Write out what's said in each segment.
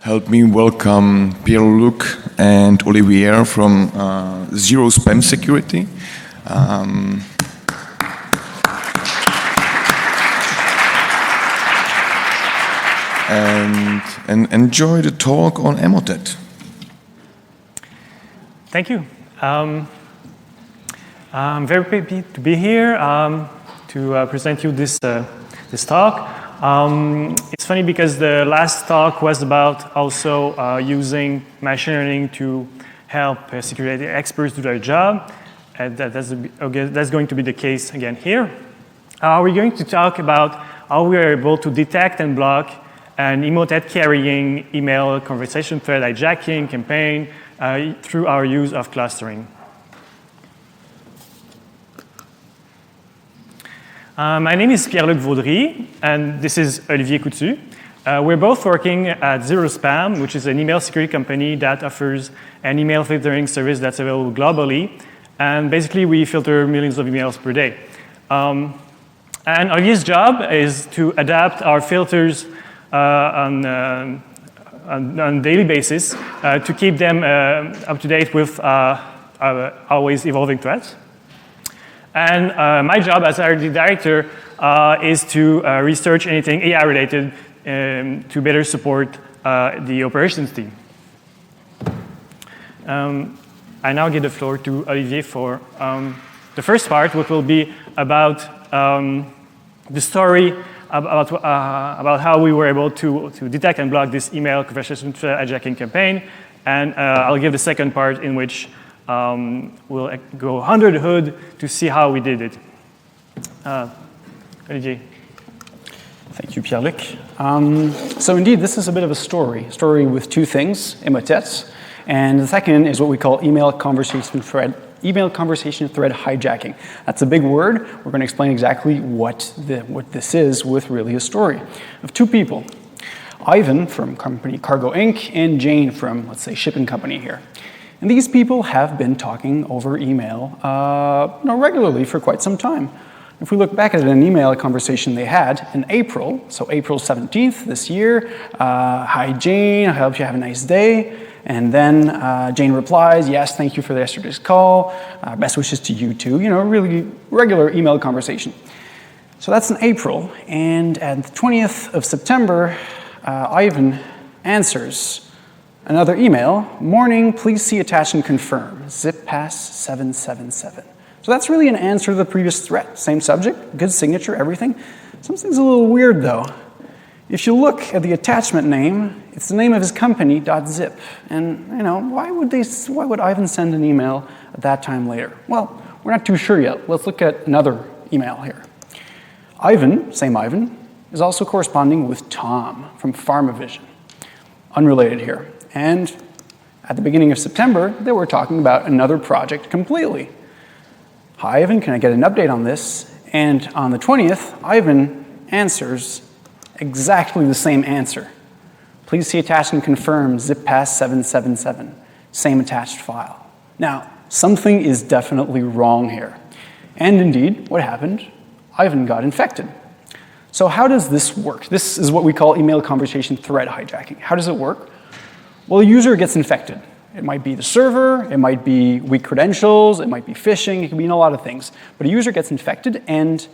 help me welcome Pierre-Luc and Olivier from ZEROSPAM Security. And enjoy the talk on Emotet. Thank you. I'm very happy to be here to present you this talk. It's funny because the last talk was about also using machine learning to help security experts do their job. And that's going to be the case again here. We're going to talk about how we are able to detect and block an emotet carrying email conversation thread hijacking campaign through our use of clustering. My name is Pierre-Luc Vaudry, and this is Olivier Coutu. We're both working at ZEROSPAM, which is an email security company that offers an email filtering service that's available globally. And basically, we filter millions of emails per day. And Olivier's job is to adapt our filters on a daily basis to keep them up to date with always evolving threats. And my job as R&D director is to research anything AI related to better support the operations team. I now give the floor to Olivier for the first part, which will be about the story about how we were able to detect and block this email conversation hijacking campaign. And I'll give the second part in which we'll go under the hood to see how we did it. Olivier. Thank you, Pierre-Luc. So indeed, this is a bit of a story with two things, emotets, and the second is what we call email conversation thread hijacking. That's a big word. We're going to explain exactly what this is with really a story of two people. Ivan from company Cargo Inc. and Jane from, let's say, shipping company here. And these people have been talking over email regularly for quite some time. If we look back at an email conversation they had in April, so April 17th this year, hi Jane, I hope you have a nice day. And then Jane replies, yes, thank you for yesterday's call. Best wishes to you too. Really regular email conversation. So that's in April. And at the 20th of September, Ivan answers another email. Morning, please see attached and confirm. Zip pass 777. So that's really an answer to the previous threat. Same subject, good signature, everything. Something's a little weird though. If you look at the attachment name, it's the name of his company, .zip. And why would Ivan send an email at that time later? Well, we're not too sure yet. Let's look at another email here. Ivan, same Ivan, is also corresponding with Tom from PharmaVision. Unrelated here. And at the beginning of September, they were talking about another project completely. Hi, Ivan, can I get an update on this? And on the 20th, Ivan answers exactly the same answer. Please see attached and confirm zip pass 777. Same attached file. Now, something is definitely wrong here. And indeed, what happened? Ivan got infected. So how does this work? This is what we call email conversation thread hijacking. How does it work? Well, a user gets infected. It might be the server, it might be weak credentials, it might be phishing, it can be a lot of things. But a user gets infected and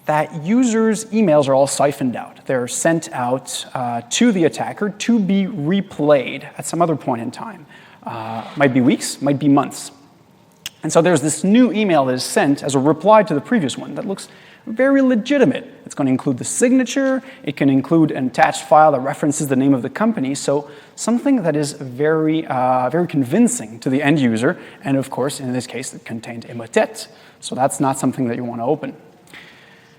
that user's emails are all siphoned out. They're sent out to the attacker to be replayed at some other point in time. Might be weeks, might be months. And so there's this new email that is sent as a reply to the previous one that looks very legitimate. It's going to include the signature. It can include an attached file that references the name of the company. So something that is very, very convincing to the end user. And of course, in this case, it contained emotet. So that's not something that you want to open.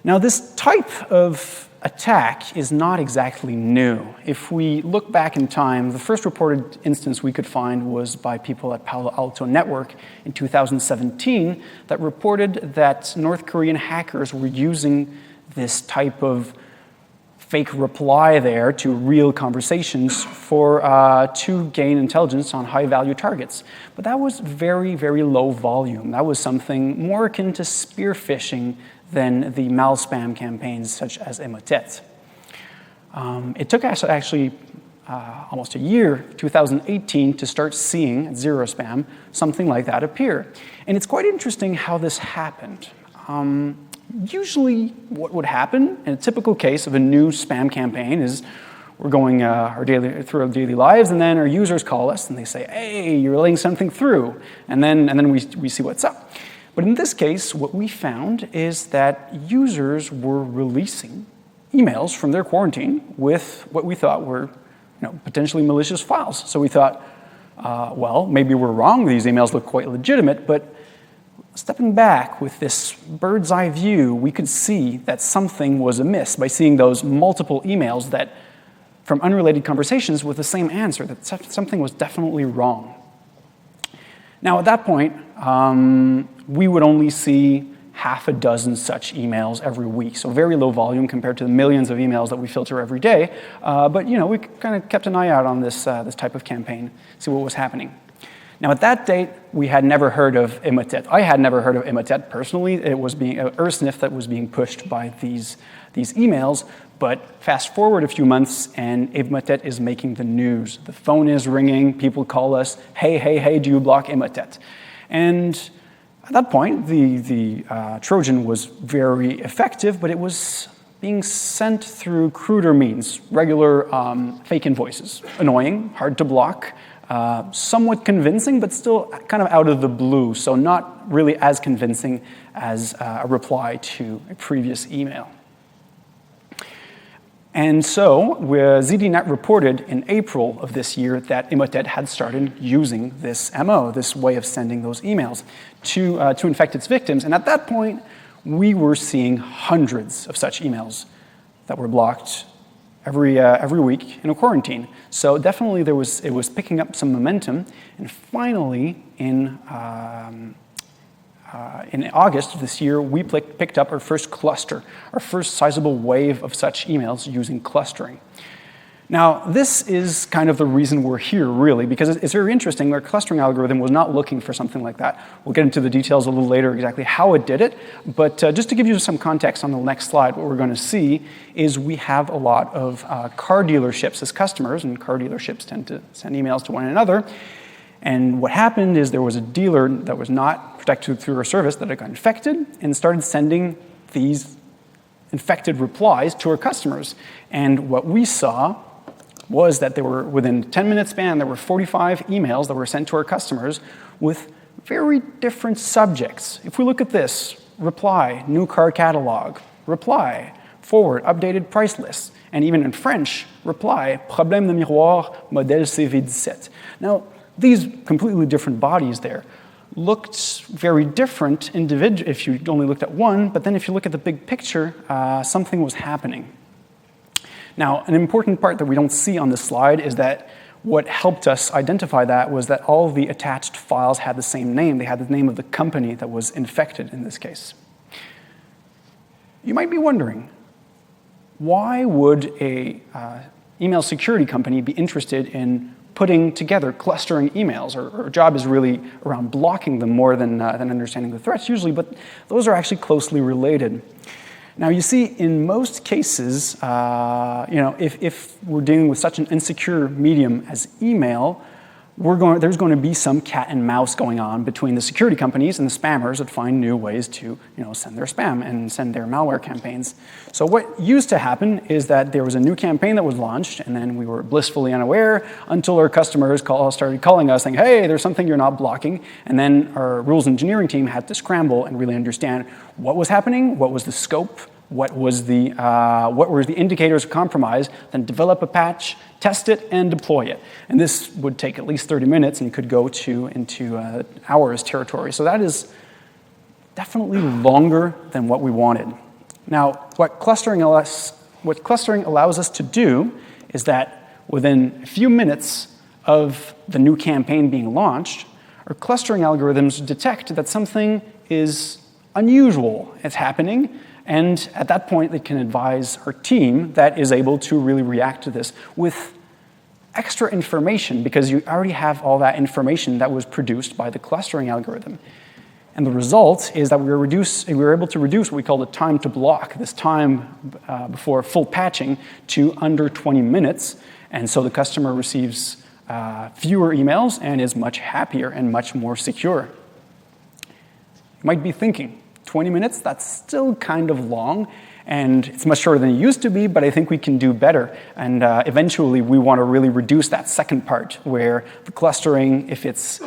Now, this type of attack is not exactly new. If we look back in time, the first reported instance we could find was by people at Palo Alto Network in 2017 that reported that North Korean hackers were using this type of fake reply there to real conversations to gain intelligence on high-value targets. But that was very, very low volume. That was something more akin to spear phishing than the mal spam campaigns such as Emotet. It took actually almost a year, 2018, to start seeing at ZeroSpam something like that appear. And it's quite interesting how this happened. Usually what would happen in a typical case of a new spam campaign is we're going through our daily lives, and then our users call us and they say, hey, you're letting something through, and then we see what's up. But in this case, what we found is that users were releasing emails from their quarantine with what we thought were potentially malicious files. So we thought, well, maybe we're wrong, these emails look quite legitimate, but stepping back with this bird's eye view, we could see that something was amiss by seeing those multiple emails that from unrelated conversations with the same answer, that something was definitely wrong. Now, at that point, we would only see half a dozen such emails every week, so very low volume compared to the millions of emails that we filter every day. But we kind of kept an eye out on this type of campaign, see what was happening. Now, at that date, we had never heard of Emotet. I had never heard of Emotet personally. It was being sniff that was being pushed by these emails. But fast forward a few months, and Emotet is making the news. The phone is ringing. People call us, hey, do you block Emotet? And at that point, the Trojan was very effective, but it was being sent through cruder means, regular fake invoices. Annoying, hard to block, somewhat convincing, but still kind of out of the blue, so not really as convincing as a reply to a previous email. And so, ZDNet reported in April of this year that Emotet had started using this MO, this way of sending those emails, to infect its victims. And at that point, we were seeing hundreds of such emails that were blocked every week in a quarantine. So definitely it was picking up some momentum. And finally, in August of this year, we picked up our first cluster, our first sizable wave of such emails using clustering. Now, this is kind of the reason we're here, really, because it's very interesting. Our clustering algorithm was not looking for something like that. We'll get into the details a little later exactly how it did it, but just to give you some context on the next slide, what we're going to see is we have a lot of car dealerships as customers, and car dealerships tend to send emails to one another. And what happened is there was a dealer that was not protected through our service that had got infected and started sending these infected replies to our customers. And what we saw was that there were, within a 10-minute span, there were 45 emails that were sent to our customers with very different subjects. If we look at this, reply, new car catalog, reply, forward, updated price lists, and even in French, reply, problème de miroir, modèle CV17. Now, these completely different bodies there looked very different if you only looked at one, but then if you look at the big picture, something was happening. Now, an important part that we don't see on this slide is that what helped us identify that was that all the attached files had the same name. They had the name of the company that was infected in this case. You might be wondering, why would a email security company be interested in putting together clustering emails? Our job is really around blocking them more than understanding the threats usually, but those are actually closely related. Now, you see, in most cases, if we're dealing with such an insecure medium as email, there's going to be some cat and mouse going on between the security companies and the spammers that find new ways to send their spam and send their malware campaigns. So what used to happen is that there was a new campaign that was launched, and then we were blissfully unaware until our customers started calling us saying, hey, there's something you're not blocking. And then our rules engineering team had to scramble and really understand what was happening, what was the scope, what were the indicators of compromise, then develop a patch, test it, and deploy it. And this would take at least 30 minutes and could go into hours territory. So that is definitely longer than what we wanted. Now, what clustering allows us to do is that within a few minutes of the new campaign being launched, our clustering algorithms detect that something is unusual is happening. And at that point, they can advise our team that is able to really react to this with extra information, because you already have all that information that was produced by the clustering algorithm. And the result is that we were able to reduce what we call the time to block, this time before full patching, to under 20 minutes. And so the customer receives fewer emails and is much happier and much more secure. You might be thinking, 20 minutes, that's still kind of long, and it's much shorter than it used to be, but I think we can do better. And eventually, we want to really reduce that second part, where the clustering, if it's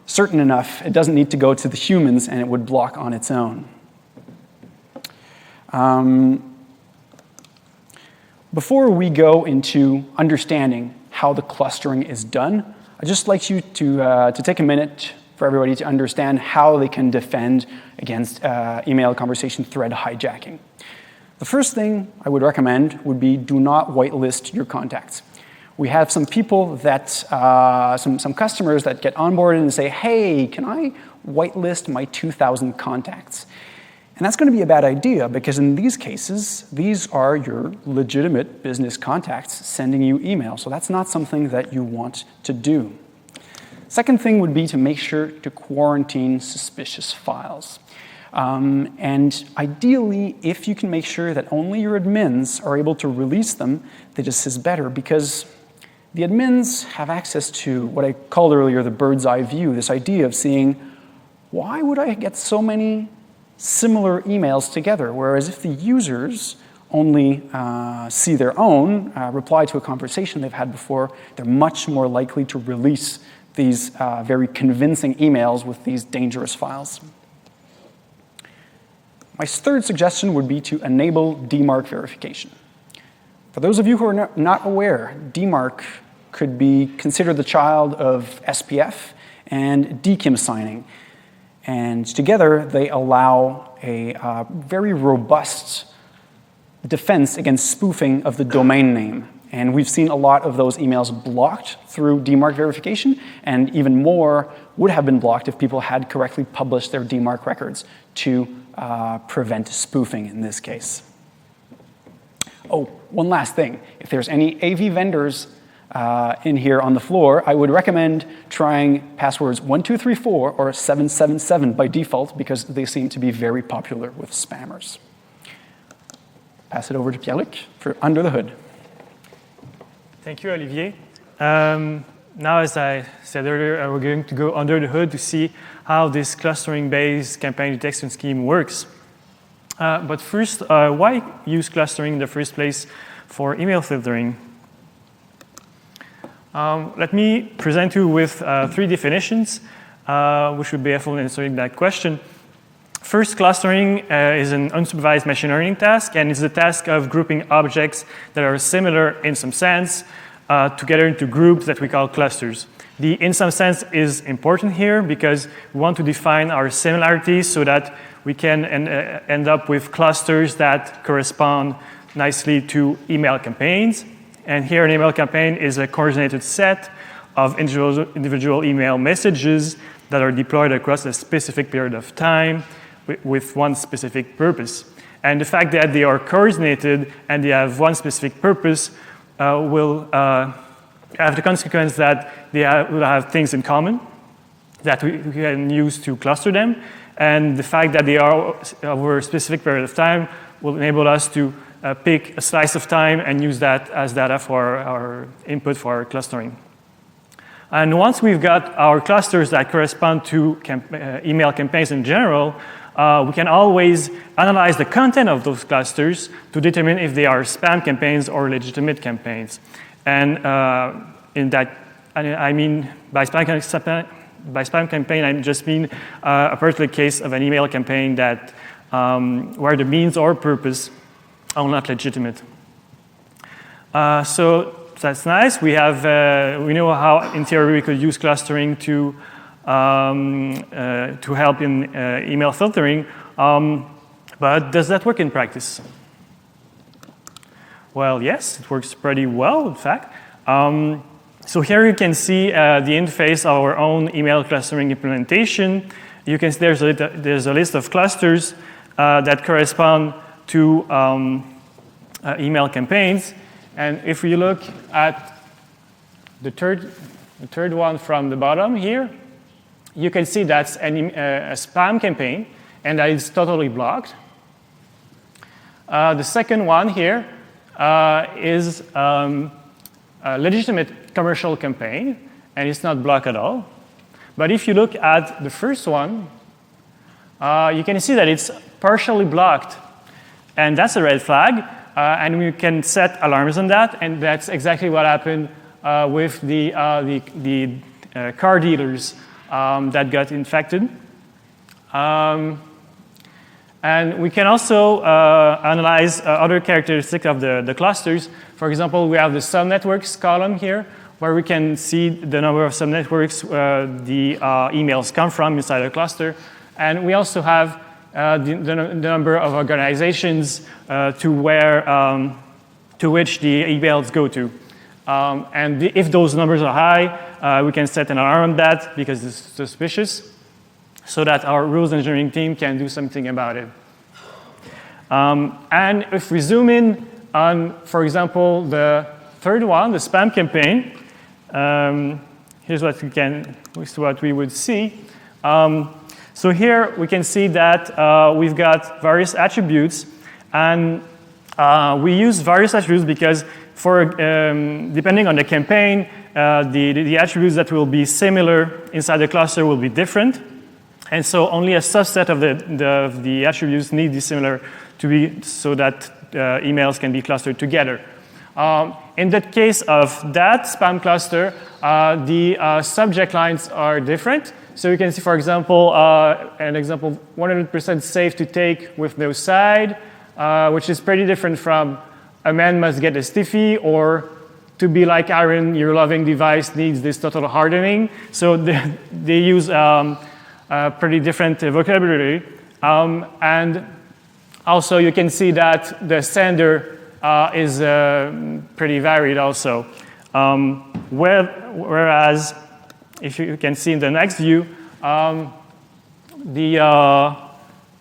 certain enough, it doesn't need to go to the humans, and it would block on its own. Before we go into understanding how the clustering is done, I'd just like you to take a minute for everybody to understand how they can defend against email conversation thread hijacking. The first thing I would recommend would be do not whitelist your contacts. We have some people that, some customers that get onboarded and say, hey, can I whitelist my 2,000 contacts? And that's going to be a bad idea because in these cases, these are your legitimate business contacts sending you email. So that's not something that you want to do. Second thing would be to make sure to quarantine suspicious files. And ideally, if you can make sure that only your admins are able to release them, this is better because the admins have access to what I called earlier the bird's eye view, this idea of seeing, why would I get so many similar emails together? Whereas if the users only see their own, reply to a conversation they've had before, they're much more likely to release these very convincing emails with these dangerous files. My third suggestion would be to enable DMARC verification. For those of you who are not aware, DMARC could be considered the child of SPF and DKIM signing. And together, they allow a very robust defense against spoofing of the domain name. And we've seen a lot of those emails blocked through DMARC verification, and even more would have been blocked if people had correctly published their DMARC records to prevent spoofing in this case. Oh, one last thing. If there's any AV vendors in here on the floor, I would recommend trying passwords 1234 or 777 by default because they seem to be very popular with spammers. Pass it over to Pierre-Luc for Under the Hood. Thank you, Olivier. Now, as I said earlier, we're going to go under the hood to see how this clustering-based campaign detection scheme works. But first, why use clustering in the first place for email filtering? Let me present you with 3 definitions, which would be helpful in answering that question. First, clustering is an unsupervised machine learning task, and it's the task of grouping objects that are similar in some sense together into groups that we call clusters. The in some sense is important here because we want to define our similarities so that we can end up with clusters that correspond nicely to email campaigns. And here an email campaign is a coordinated set of individual email messages that are deployed across a specific period of time with one specific purpose. And the fact that they are coordinated and they have one specific purpose will have the consequence that they will have things in common that we can use to cluster them. And the fact that they are over a specific period of time will enable us to pick a slice of time and use that as data for our input for our clustering. And once we've got our clusters that correspond to email campaigns in general, we can always analyze the content of those clusters to determine if they are spam campaigns or legitimate campaigns. And in that, I mean, by spam campaign, I just mean a particular case of an email campaign that where the means or purpose are not legitimate. So that's nice. We know how, in theory, we could use clustering to help in email filtering. But does that work in practice? Well, yes, it works pretty well, in fact. So here you can see the interface of our own email clustering implementation. You can see there's a list of clusters that correspond to email campaigns. And if we look at the third one from the bottom here, you can see that's a spam campaign, and that is totally blocked. The second one here is a legitimate commercial campaign, and it's not blocked at all. But if you look at the first one, you can see that it's partially blocked, and that's a red flag, and we can set alarms on that, and that's exactly what happened with the car dealers that got infected. And we can also analyze other characteristics of the clusters. For example, we have the subnetworks column here, where we can see the number of subnetworks the emails come from inside a cluster. And we also have the number of organizations to which the emails go to. And if those numbers are high, we can set an alarm on that because it's suspicious, so that our rules engineering team can do something about it. And if we zoom in on, for example, the third one, the spam campaign, here's what we would see. So here we can see that we've got various attributes, and we use various attributes because depending on the campaign, the attributes that will be similar inside the cluster will be different. And so only a subset of the attributes need to be similar to be so that emails can be clustered together. In the case of that spam cluster, the subject lines are different. So you can see, for example, an example 100% safe to take with no side, which is pretty different from a man must get a stiffy, or to be like Aaron, your loving device needs this total hardening. So they use pretty different vocabulary. And also you can see that the sender is pretty varied also. Whereas, if you can see in the next view, the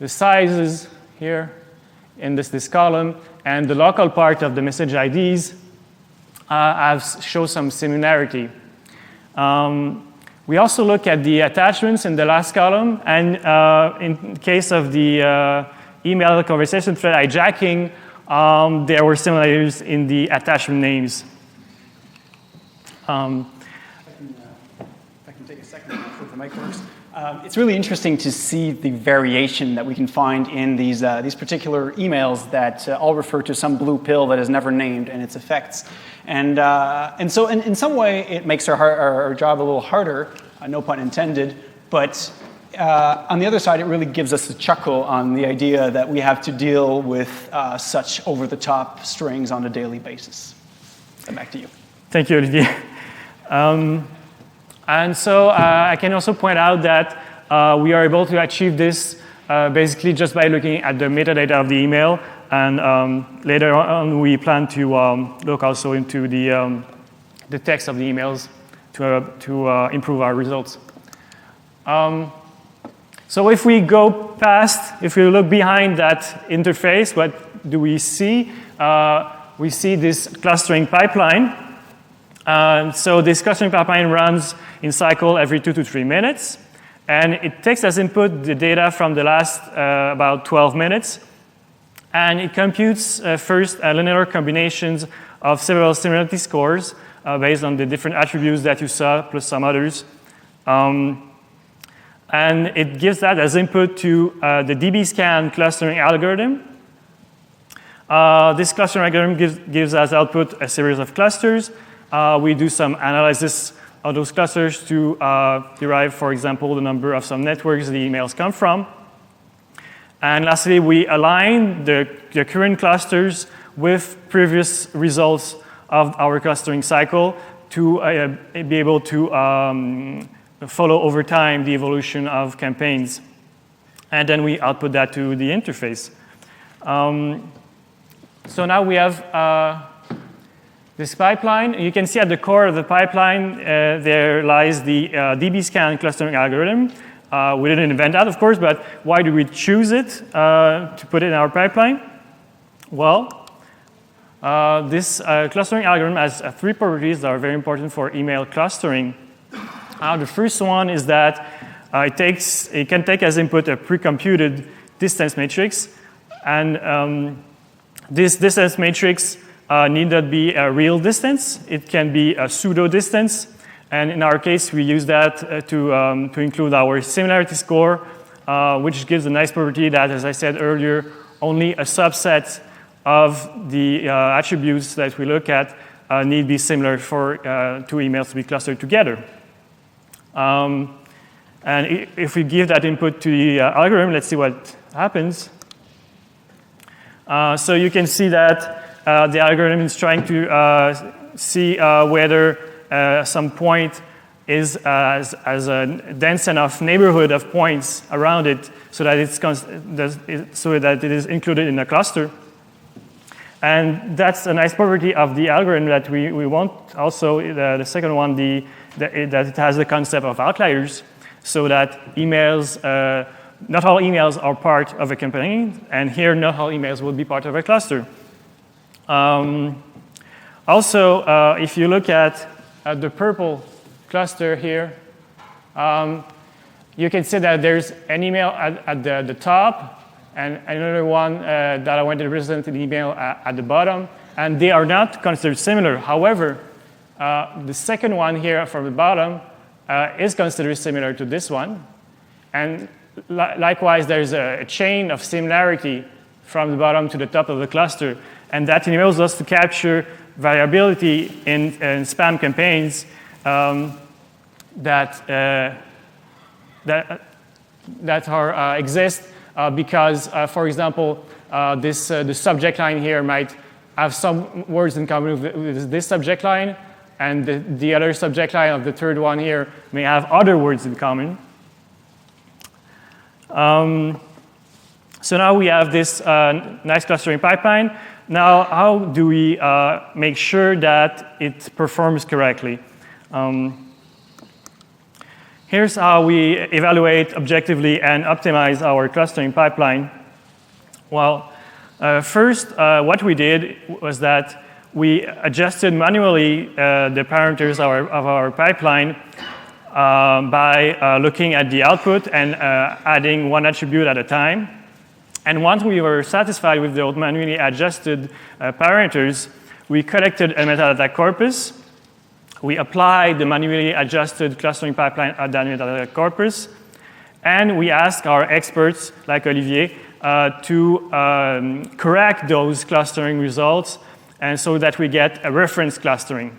sizes here in this column and the local part of the message IDs show some similarity. We also look at the attachments in the last column, and in case of the email conversation thread hijacking, there were similarities in the attachment names. If I can take a second before the mic works. It's really interesting to see the variation that we can find in these particular emails that all refer to some blue pill that is never named and its effects. And so in some way, it makes our job a little harder, no pun intended, but on the other side, it really gives us a chuckle on the idea that we have to deal with such over-the-top strings on a daily basis. And back to you. Thank you, Olivier. And so I can also point out that we are able to achieve this basically just by looking at the metadata of the email. And later on, we plan to look also into the text of the emails to improve our results. So if we go past, if we look behind that interface, what do we see? We see this clustering pipeline. So this clustering pipeline runs in cycle every 2 to 3 minutes. And it takes as input the data from the last about 12 minutes. And it computes first linear combinations of several similarity scores based on the different attributes that you saw, plus some others. And it gives that as input to the DBSCAN clustering algorithm. This clustering algorithm gives as output a series of clusters. We do some analysis of those clusters to derive, for example, the number of some networks the emails come from. And lastly, we align the current clusters with previous results of our clustering cycle to be able to follow over time the evolution of campaigns. And then we output that to the interface. So now we have this pipeline. You can see at the core of the pipeline, there lies the DBSCAN clustering algorithm. We didn't invent that, of course, but why do we choose it to put it in our pipeline? Well, this clustering algorithm has 3 properties that are very important for email clustering. The first one is that It can take as input a pre-computed distance matrix, and this distance matrix need not be a real distance. It can be a pseudo distance, and in our case, we use that to include our similarity score, which gives a nice property that, as I said earlier, only a subset of the attributes that we look at need to be similar for two emails to be clustered together. And if we give that input to the algorithm, let's see what happens. So you can see that the algorithm is trying to see whether some point is as a dense enough neighborhood of points around it so that it is included in a cluster. And that's a nice property of the algorithm that we want. Also, the second one, that it has the concept of outliers, so that emails, not all emails are part of a campaign, and here not all emails will be part of a cluster. Also, if you look at the purple cluster here, you can see that there's an email at the top and another one that I want to represent an email at the bottom, and they are not considered similar. However, the second one here from the bottom is considered similar to this one, and likewise there's a chain of similarity from the bottom to the top of the cluster, and that enables us to capture variability in spam campaigns that exist because, for example, the subject line here might have some words in common with this subject line, and the other subject line of the third one here may have other words in common. So now we have this nice clustering pipeline. Now, how do we make sure that it performs correctly? Here's how we evaluate objectively and optimize our clustering pipeline. Well, first, what we did was that we adjusted manually the parameters of our pipeline by looking at the output and adding one attribute at a time. And once we were satisfied with the manually adjusted parameters, we collected a metadata corpus. We applied the manually adjusted clustering pipeline at that metadata corpus. And we asked our experts, like Olivier, to correct those clustering results, and so that we get a reference clustering.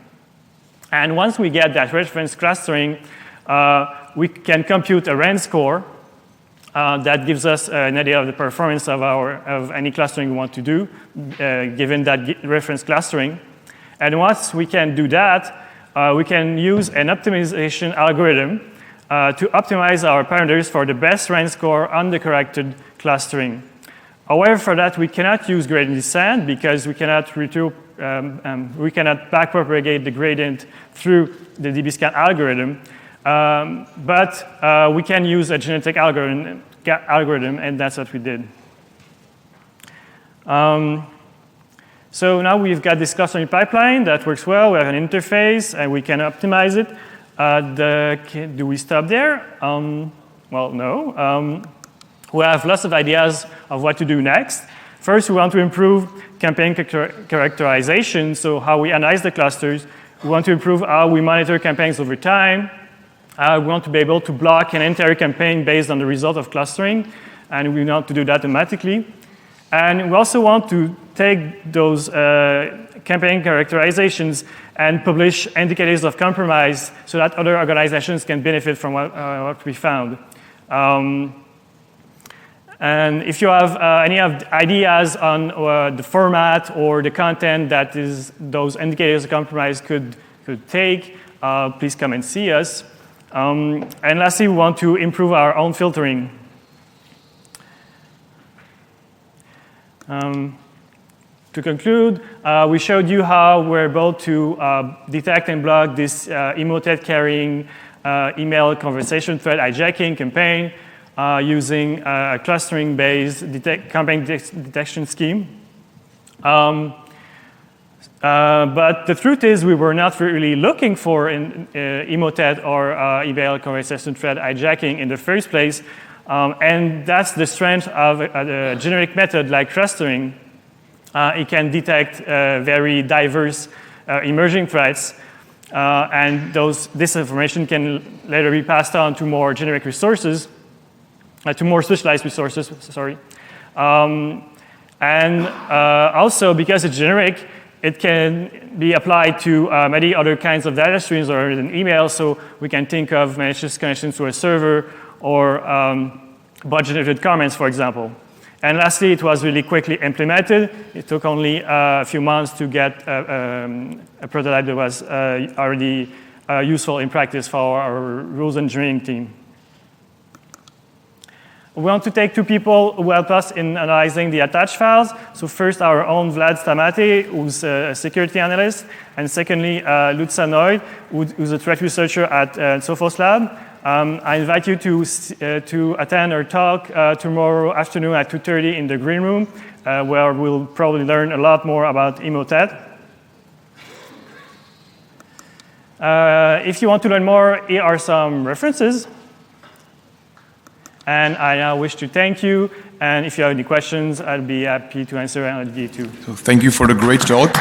And once we get that reference clustering, we can compute a RAND score that gives us an idea of the performance of any clustering we want to do, given that reference clustering. And once we can do that, we can use an optimization algorithm to optimize our parameters for the best RAND score on the corrected clustering. However, for that, we cannot use gradient descent because we cannot backpropagate the gradient through the DBSCAN algorithm. But we can use a genetic algorithm, and that's what we did. So now we've got this clustering pipeline that works well. We have an interface, and we can optimize it. Do we stop there? Well, no. We have lots of ideas of what to do next. First, we want to improve campaign characterization, so how we analyze the clusters. We want to improve how we monitor campaigns over time. We want to be able to block an entire campaign based on the result of clustering, and we want to do that automatically. And we also want to take those campaign characterizations and publish indicators of compromise so that other organizations can benefit from what we found. And if you have any ideas on the format or the content that those indicators of compromise could take, please come and see us. And lastly, we want to improve our own filtering. To conclude, we showed you how we're able to detect and block this emotet carrying email conversation thread hijacking campaign using a clustering-based campaign detection scheme. But the truth is we were not really looking for Emotet or email conversation thread hijacking in the first place. And that's the strength of a generic method like clustering. It can detect very diverse emerging threats. And this information can later be passed on to more generic resources, to more specialized resources, sorry. And also, because it's generic, it can be applied to many other kinds of data streams other than email. So we can think of malicious connections to a server or bot-generated comments, for example. And lastly, it was really quickly implemented. It took only a few months to get a prototype that was already useful in practice for our rules engineering team. We want to take two people who help us in analyzing the attached files. So first, our own Vlad Stamate, who's a security analyst, and secondly, Lutz Sanoy, who's a threat researcher at Sophos Lab. I invite you to attend our talk tomorrow afternoon at 2:30 in the green room, where we'll probably learn a lot more about Emotet. If you want to learn more, here are some references. And I now wish to thank you. And if you have any questions, I'll be happy to answer, and Olivier too. So thank you for the great talk.